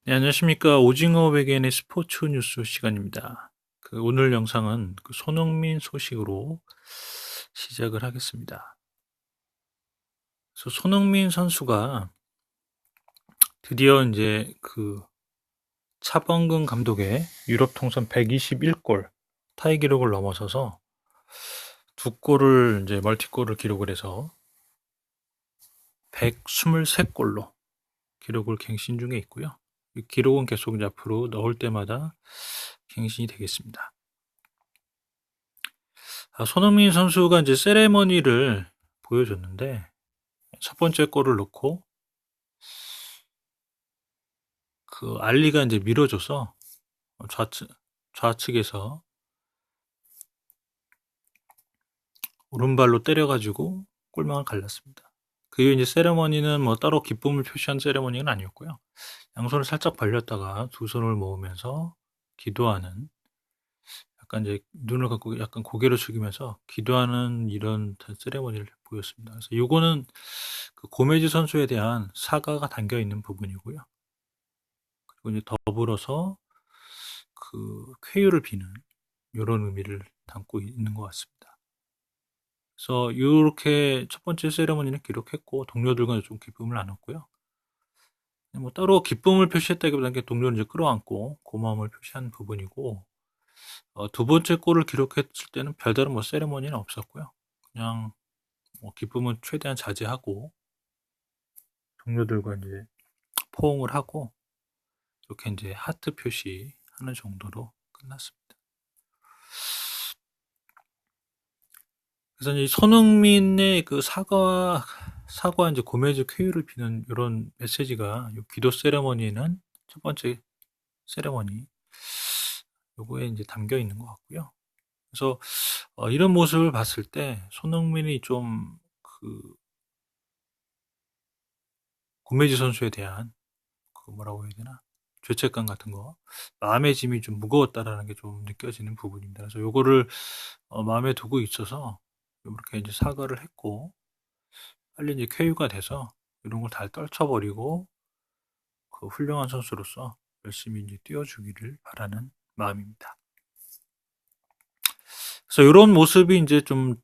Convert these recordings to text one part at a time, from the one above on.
네, 안녕하십니까. 오징어 외계인의 스포츠 뉴스 시간입니다. 오늘 영상은 손흥민 소식으로 시작을 하겠습니다. 그래서 손흥민 선수가 드디어 이제 차범근 감독의 유럽 통산 121골 타이 기록을 넘어서서 두 골을 이제 멀티골을 기록을 해서 123골로 기록을 갱신 중에 있고요. 이 기록은 계속 이제 앞으로 넣을 때마다 갱신이 되겠습니다. 손흥민 선수가 이제 세레머니를 보여줬는데 첫 번째 골을 넣고 알리가 이제 밀어줘서 좌측에서 오른발로 때려가지고 골망을 갈랐습니다. 그 이후 이제 세레머니는 뭐 따로 기쁨을 표시한 세레머니는 아니었고요. 양손을 살짝 벌렸다가 두 손을 모으면서 기도하는, 약간 이제 눈을 감고 약간 고개를 숙이면서 기도하는 이런 세레머니를 보였습니다. 그래서 요거는 고메즈 선수에 대한 사과가 담겨 있는 부분이고요. 그리고 이제 더불어서 쾌유를 비는 이런 의미를 담고 있는 것 같습니다. 그래서 이렇게 첫 번째 세레머니는 기록했고 동료들과 좀 기쁨을 나눴고요. 뭐 따로 기쁨을 표시했다기보다는 동료를 이제 끌어안고 고마움을 표시한 부분이고, 두 번째 골을 기록했을 때는 별다른 뭐 세레머니는 없었고요. 그냥 뭐 기쁨은 최대한 자제하고 동료들과 이제 포옹을 하고 이렇게 이제 하트 표시하는 정도로 끝났습니다. 그래서 이제 손흥민의 사과 이제 고메즈 쾌유를 비는 이런 메시지가 기도 세레머니는 첫 번째 세레머니 요거에 이제 담겨 있는 것 같고요. 그래서 이런 모습을 봤을 때 손흥민이 좀 고메즈 선수에 대한 뭐라고 해야 되나, 죄책감 같은 거, 마음의 짐이 좀 무거웠다라는 게 좀 느껴지는 부분입니다. 그래서 요거를 마음에 두고 있어서 이렇게 이제 사과를 했고 빨리 이제 쾌유가 돼서 이런 걸 다 떨쳐버리고 훌륭한 선수로서 열심히 이제 뛰어주기를 바라는 마음입니다. 그래서 이런 모습이 이제 좀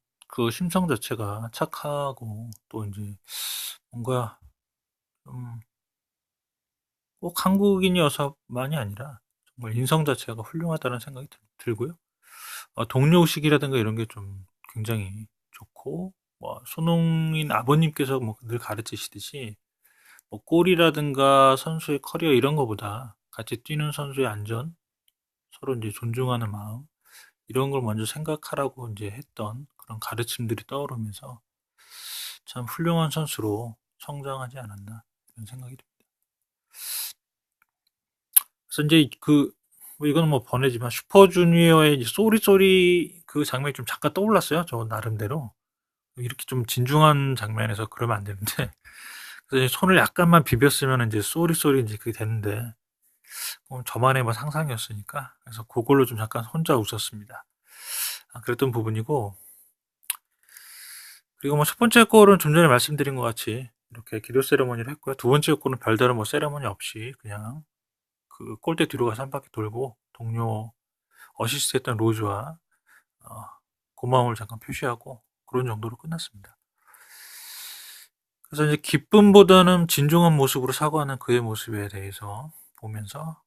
심성 자체가 착하고 또 이제 뭔가 좀 꼭 한국인이어서만이 아니라 정말 인성 자체가 훌륭하다는 생각이 들고요. 동료의식이라든가 이런 게 좀 굉장히 좋고, 뭐 손흥민 아버님께서 뭐 늘 가르치시듯이 뭐 골이라든가 선수의 커리어 이런 거보다 같이 뛰는 선수의 안전, 서로 이제 존중하는 마음, 이런 걸 먼저 생각하라고 이제 했던 그런 가르침들이 떠오르면서 참 훌륭한 선수로 성장하지 않았나 이런 생각이 듭니다. 그래서 이제 뭐 이거는 뭐 번외지만 슈퍼주니어의 이제 쏘리 쏘리 그 장면이 좀 잠깐 떠올랐어요. 저 나름대로. 이렇게 좀 진중한 장면에서 그러면 안 되는데 그래서 이제 손을 약간만 비볐으면 이제 쏘리 쏘리 이제 그게 되는데 저만의 뭐 상상이었으니까 그래서 그걸로 좀 잠깐 혼자 웃었습니다. 그랬던 부분이고, 그리고 뭐 첫 번째 골은 좀 전에 말씀드린 것 같이 이렇게 기도 세레머니를 했고요. 두 번째 골은 별다른 뭐 세레머니 없이 그냥 골대 뒤로 가서 한 바퀴 돌고 동료 어시스트 했던 로즈와 어, 고마움을 잠깐 표시하고 그런 정도로 끝났습니다. 그래서 이제 기쁨보다는 진중한 모습으로 사과하는 그의 모습에 대해서 보면서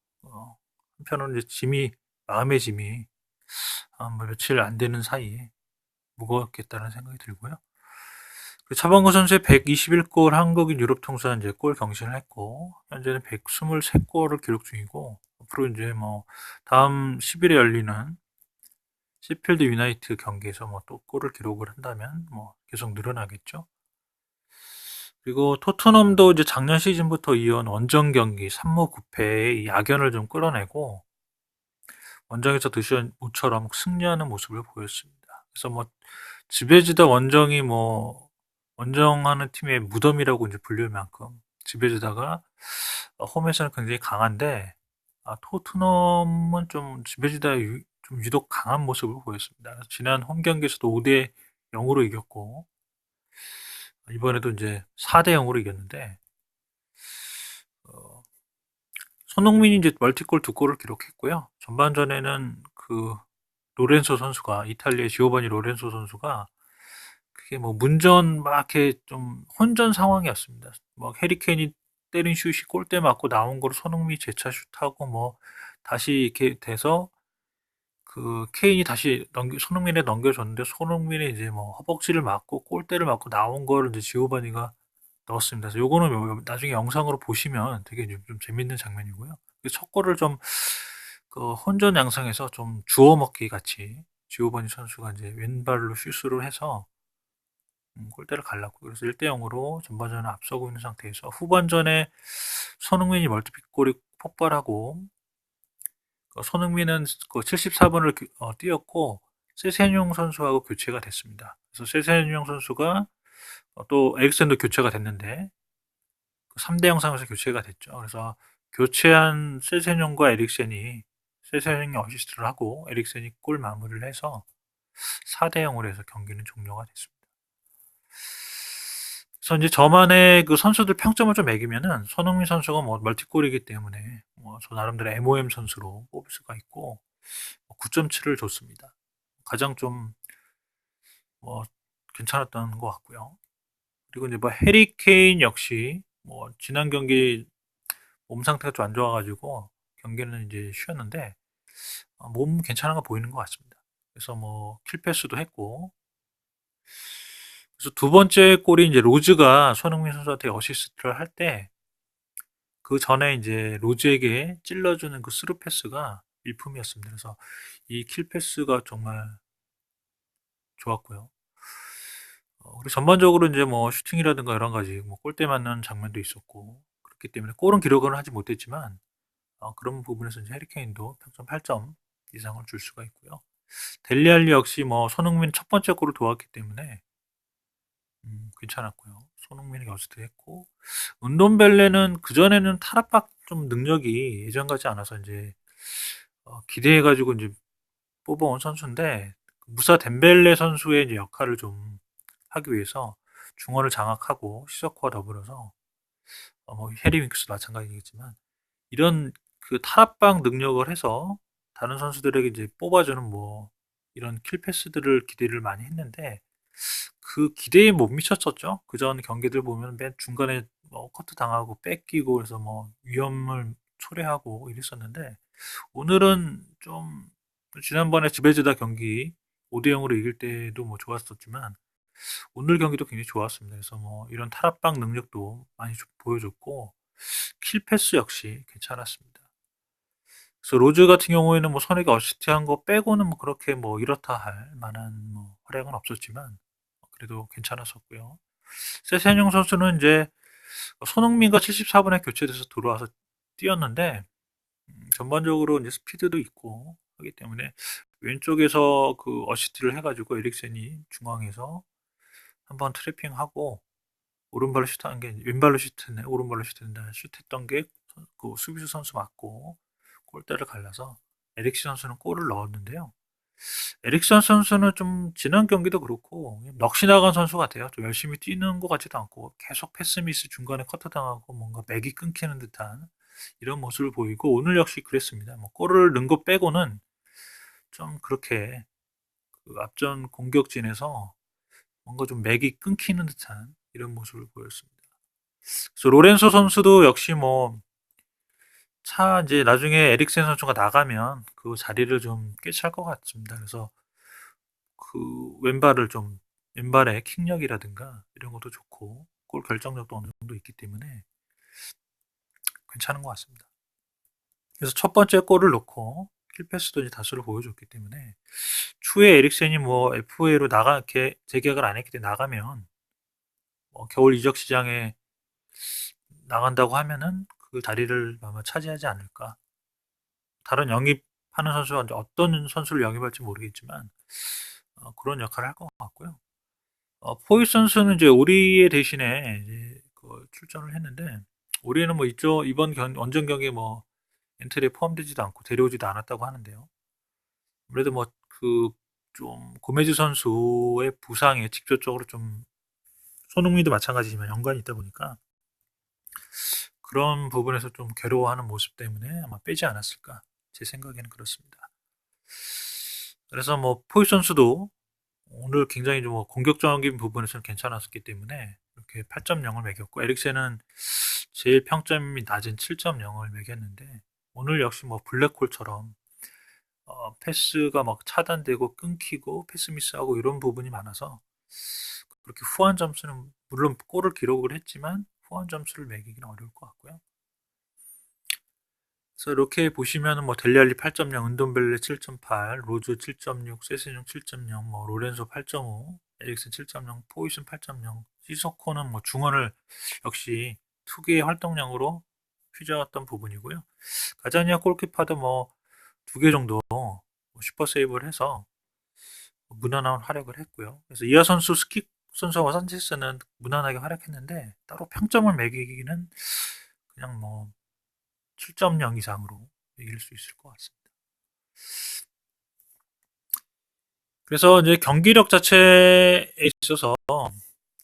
한편으로는 이제 마음의 짐이 뭐 며칠 안 되는 사이에 무거웠겠다는 생각이 들고요. 차범근 선수의 121골 한국인 유럽 통산 이제 골 경신을 했고 현재는 123골을 기록 중이고, 앞으로 이제 뭐 다음 10일에 열리는 시필드 유나이트 경기에서 뭐 또 골을 기록을 한다면 뭐 계속 늘어나겠죠. 그리고 토트넘도 이제 작년 시즌부터 이어온 원정 경기 3무 9패의 야견을 좀 끌어내고 원정에서 드시는 모처럼 승리하는 모습을 보였습니다. 그래서 뭐 지베지다 원정이 뭐 원정하는 팀의 무덤이라고 이제 불릴 만큼 지베지다가 홈에서는 굉장히 강한데, 토트넘은 좀 지베지다 좀 유독 강한 모습을 보였습니다. 지난 홈 경기에서도 5대 0으로 이겼고 이번에도 이제 4대 0으로 이겼는데 손흥민이 이제 멀티골 두 골을 기록했고요. 전반전에는 그 로렌소 선수가 이탈리아의 지오바니 로렌소 선수가 그게 뭐 문전 막 이렇게 좀 혼전 상황이었습니다. 뭐 해리케인이 때린 슛이 골대 맞고 나온 거로 손흥민이 재차 슛하고 뭐 다시 이렇게 돼서 그 케인이 다시 손흥민에 넘겨줬는데 손흥민이 이제 뭐 허벅지를 맞고 골대를 맞고 나온 거를 이제 지오바니가 넣었습니다. 그래서 요거는 나중에 영상으로 보시면 되게 좀 재밌는 장면이고요. 첫 골을 좀 그 혼전 양상에서 좀 주워 먹기 같이 지오바니 선수가 이제 왼발로 슛을 해서 골대를 갈랐고 그래서 1대 0으로 전반전을 앞서고 있는 상태에서 후반전에 손흥민이 멀티골이 폭발하고 손흥민은 그 74분을 뛰었고 세세뇽 선수하고 교체가 됐습니다. 그래서 세세뇽 선수가 또 에릭센도 교체가 됐는데 3대 0 상황에서 교체가 됐죠. 그래서 교체한 세세뇽과 에릭센이 세세뇽이 어시스트를 하고 에릭센이 골 마무리를 해서 4대 0으로 해서 경기는 종료가 됐습니다. 그래서 이제 저만의 그 선수들 평점을 좀 매기면은 손흥민 선수가 뭐 멀티골이기 때문에 뭐 저 나름대로 MOM 선수로 뽑을 수가 있고 9.7을 줬습니다. 가장 좀 뭐 괜찮았던 것 같고요. 그리고 이제 뭐 해리 케인 역시 뭐 지난 경기 몸 상태가 좀 안 좋아가지고 경기는 이제 쉬었는데 몸 괜찮은 거 보이는 것 같습니다. 그래서 뭐 킬패스도 했고 그래서 두 번째 골이 이제 로즈가 손흥민 선수한테 어시스트를 할 때 그 전에 이제 로즈에게 찔러주는 그 스루 패스가 일품이었습니다. 그래서 이 킬 패스가 정말 좋았고요. 그리고 전반적으로 이제 뭐 슈팅이라든가 여러 가지 뭐 골대 맞는 장면도 있었고 그렇기 때문에 골은 기록은 하지 못했지만 그런 부분에서 이제 해리케인도 평점 8점 이상을 줄 수가 있고요. 델리알리 역시 뭐 손흥민 첫 번째 골을 도왔기 때문에 괜찮았고요. 손흥민이 어시스트했고 은돔벨레는 그 전에는 탈압박 좀 능력이 예전 같지 않아서 이제 기대해가지고 이제 뽑아온 선수인데 무사 덴벨레 선수의 이제 역할을 좀 하기 위해서 중원을 장악하고 시서코와 더불어서 뭐 해리 윙크스도 마찬가지겠지만 이런 그 탈압박 능력을 해서 다른 선수들에게 이제 뽑아주는 뭐 이런 킬 패스들을 기대를 많이 했는데 그 기대에 못 미쳤었죠. 그전 경기들 보면 맨 중간에 뭐 커트 당하고 뺏기고 그래서 뭐 위험을 초래하고 이랬었는데 오늘은 좀 지난번에 지베즈다 경기 5대 0으로 이길 때도 뭐 좋았었지만 오늘 경기도 굉장히 좋았습니다. 그래서 뭐 이런 탈압박 능력도 많이 보여줬고 킬 패스 역시 괜찮았습니다. 그래서 로즈 같은 경우에는 뭐 선에게 어시스트한 거 빼고는 뭐 그렇게 뭐 이렇다 할 만한 뭐 활약은 없었지만 그래도 괜찮았었고요. 세세뇽 선수는 이제 손흥민과 74분에 교체돼서 들어와서 뛰었는데 전반적으로 이제 스피드도 있고 하기 때문에 왼쪽에서 그 어시스트를 해가지고 에릭센이 중앙에서 한번 트래핑하고 오른발로 슛하는 게 왼발로 슛했네 오른발로 슛했는데 슛했던 게 그 수비수 선수 맞고 골대를 갈라서 에릭슨 선수는 골을 넣었는데요. 에릭슨 선수는 좀 지난 경기도 그렇고 넋이 나간 선수 같아요. 좀 열심히 뛰는 것 같지도 않고 계속 패스 미스 중간에 커트 당하고 뭔가 맥이 끊기는 듯한 이런 모습을 보이고 오늘 역시 그랬습니다. 뭐 골을 넣은 것 빼고는 좀 그렇게 그 앞전 공격진에서 뭔가 좀 맥이 끊기는 듯한 이런 모습을 보였습니다. 그래서 로렌소 선수도 역시 뭐 차 이제 나중에 에릭센 선수가 나가면 그 자리를 좀 꿰찰 것 같습니다. 그래서 그 왼발의 킥력이라든가 이런 것도 좋고 골 결정력도 어느 정도 있기 때문에 괜찮은 것 같습니다. 그래서 첫 번째 골을 넣고 킬패스도 이제 다수를 보여줬기 때문에 추후에 에릭센이 뭐 FA로 재계약을 안 했기 때문에 나가면 뭐 겨울 이적 시장에 나간다고 하면은 그 자리를 아마 차지하지 않을까. 다른 영입하는 선수가 이제 어떤 선수를 영입할지 모르겠지만 그런 역할을 할 것 같고요. 포이 선수는 이제 오리에 대신에 이제 그 출전을 했는데 오리는 뭐 이번 원정 경기에 뭐 엔트리에 포함되지도 않고 데려오지도 않았다고 하는데요. 아무래도 뭐 그 좀 고메즈 선수의 부상에 직접적으로 좀 손흥민도 마찬가지지만 연관이 있다 보니까 그런 부분에서 좀 괴로워하는 모습 때문에 아마 빼지 않았을까. 제 생각에는 그렇습니다. 그래서 뭐 포유 선수도 오늘 굉장히 좀 뭐 공격적인 부분에서는 괜찮았었기 때문에 이렇게 8.0을 매겼고 에릭센은 제일 평점이 낮은 7.0을 매겼는데 오늘 역시 뭐 블랙홀처럼 패스가 막 차단되고 끊기고 패스 미스하고 이런 부분이 많아서 그렇게 후한 점수는 물론 골을 기록을 했지만 후한 점수를 매기기는 어려울 것 같고요. 그래서 이렇게 보시면은 뭐 델리알리 8.0, 은돈벨레 7.8, 로즈 7.6, 세세뇽 7.0, 뭐 로렌소 8.5, 에릭슨 7.0, 포이슨 8.0, 시소코는 뭐 중원을 역시 투기의 활동량으로 휘저었던 부분이고요. 가자니아 골키퍼도 뭐 두 개 정도 슈퍼 세이브를 해서 무난한 활약을 했고요. 그래서 이하 선수, 스킵 선수와 산체스는 무난하게 활약했는데 따로 평점을 매기기는 그냥 뭐 7.0 이상으로 매길 수 있을 것 같습니다. 그래서 이제 경기력 자체에 있어서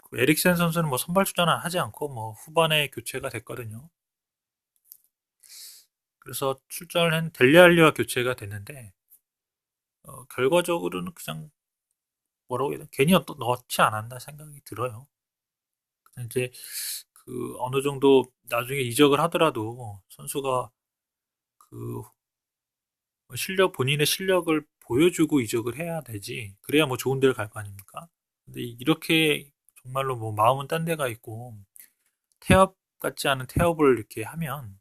그 에릭센 선수는 뭐 선발 출전을 하지 않고 뭐 후반에 교체가 됐거든요. 그래서 출전을 한 델리알리와 교체가 됐는데 결과적으로는 그냥 뭐라고 해야 되나 괜히 넣지 않았나 생각이 들어요. 이제 그 어느 정도 나중에 이적을 하더라도 선수가 그 실력 본인의 실력을 보여주고 이적을 해야 되지. 그래야 뭐 좋은 데를 갈 거 아닙니까? 근데 이렇게 정말로 뭐 마음은 딴 데가 있고 태업 같지 않은 태업을 이렇게 하면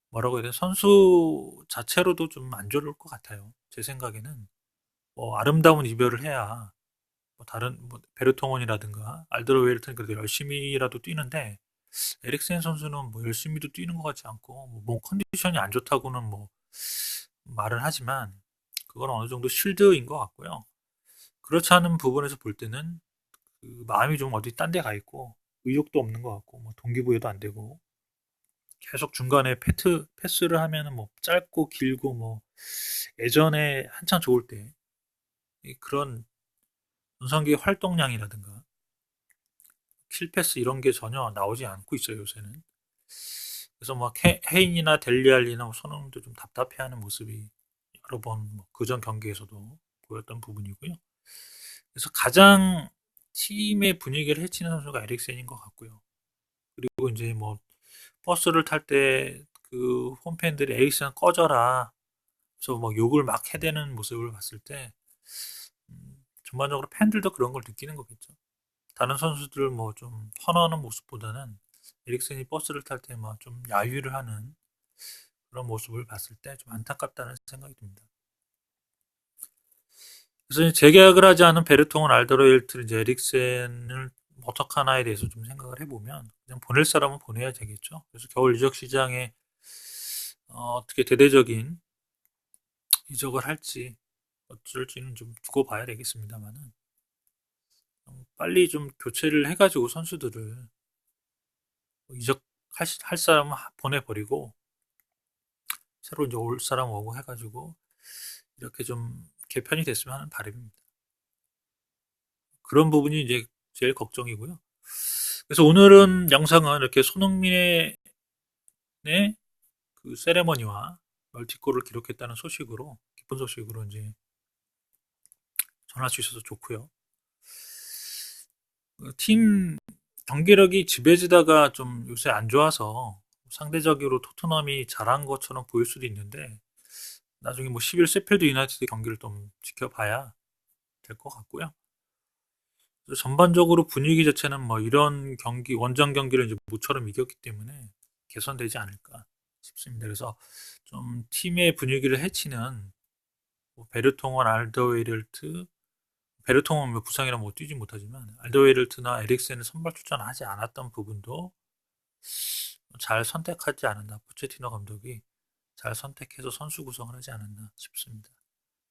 뭐라고 해야 되나 선수 자체로도 좀 안 좋을 것 같아요. 제 생각에는 뭐 아름다운 이별을 해야 뭐 다른 뭐 베르통원이라든가 알드로웨일튼 그래도 열심히라도 뛰는데 에릭센 선수는 뭐 열심히도 뛰는 것 같지 않고 뭐 컨디션이 안 좋다고는 뭐 말을 하지만 그건 어느 정도 실드인 것 같고요. 그렇지 않은 부분에서 볼 때는 그 마음이 좀 어디 딴데 가 있고 의욕도 없는 것 같고 뭐 동기부여도 안 되고 계속 중간에 패스를 하면은 뭐 짧고 길고 뭐 예전에 한창 좋을 때 그런 전성기의 활동량이라든가 킬패스 이런 게 전혀 나오지 않고 있어요 요새는. 그래서 뭐 헤인이나 델리알리나 뭐 손흥민도 좀 답답해하는 모습이 여러 번 뭐 그전 경기에서도 보였던 부분이고요. 그래서 가장 팀의 분위기를 해치는 선수가 에릭센인 것 같고요. 그리고 이제 뭐 버스를 탈 때 그 홈팬들이 에릭센 꺼져라. 그래서 막 욕을 막 해대는 모습을 봤을 때 전반적으로 팬들도 그런 걸 느끼는 거겠죠. 다른 선수들 뭐 좀 선호하는 모습보다는 에릭센이 버스를 탈 때 막 좀 야유를 하는 그런 모습을 봤을 때 좀 안타깝다는 생각이 듭니다. 그래서 재계약을 하지 않은 베르통은 알더레일트 이제 에릭센을 어떻게 하나에 대해서 좀 생각을 해보면 그냥 보낼 사람은 보내야 되겠죠. 그래서 겨울 이적 시장에 어떻게 대대적인 이적을 할지 어쩔지는 좀 두고 봐야 되겠습니다만은 빨리 좀 교체를 해가지고 선수들을 이적할 사람은 보내버리고 새로 이제 올 사람 오고 해가지고 이렇게 좀 개편이 됐으면 하는 바람입니다. 그런 부분이 이제 제일 걱정이고요. 그래서 오늘은 영상은 이렇게 손흥민의 그 세레머니와 멀티골을 기록했다는 소식으로 기쁜 소식으로 이제 전할 수 있어서 좋고요. 팀 경기력이 지배지다가 좀 요새 안 좋아서 상대적으로 토트넘이 잘한 것처럼 보일 수도 있는데 나중에 뭐 10일 세필드 유나이티드 경기를 좀 지켜봐야 될 것 같고요. 전반적으로 분위기 자체는 뭐 이런 경기 원정 경기를 이제 모처럼 이겼기 때문에 개선되지 않을까 싶습니다. 그래서 좀 팀의 분위기를 해치는 뭐 베르통원, 알더웨이럴트, 베르통원 뭐 부상이라 뭐 뛰지 못하지만 알더웨이럴트나 에릭센을 선발 출전하지 않았던 부분도 잘 선택하지 않았나 포체티노 감독이 잘 선택해서 선수 구성을 하지 않았나 싶습니다.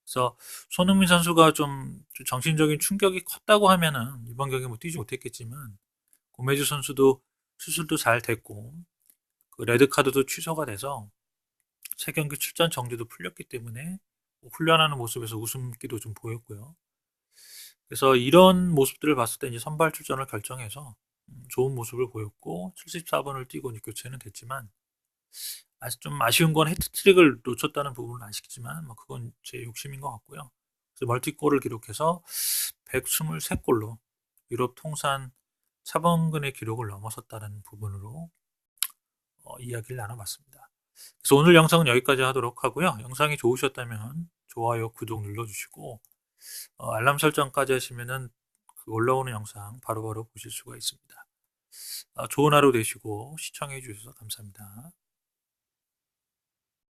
그래서 손흥민 선수가 좀 정신적인 충격이 컸다고 하면은 이번 경기 뭐 뛰지 못했겠지만 고메즈 선수도 수술도 잘 됐고 그 레드 카드도 취소가 돼서 세 경기 출전 정지도 풀렸기 때문에 뭐 훈련하는 모습에서 웃음기도 좀 보였고요. 그래서 이런 모습들을 봤을 때 이제 선발 출전을 결정해서 좋은 모습을 보였고 74번을 뛰고 교체는 됐지만 아직 좀 아쉬운 건 해트트릭을 놓쳤다는 부분은 아쉽지만 뭐 그건 제 욕심인 것 같고요. 그래서 멀티골을 기록해서 123골로 유럽 통산 차범근의 기록을 넘어섰다는 부분으로 이야기를 나눠봤습니다. 그래서 오늘 영상은 여기까지 하도록 하고요. 영상이 좋으셨다면 좋아요, 구독 눌러주시고 알람 설정까지 하시면은 그 올라오는 영상 바로바로 보실 수가 있습니다. 좋은 하루 되시고 시청해 주셔서 감사합니다.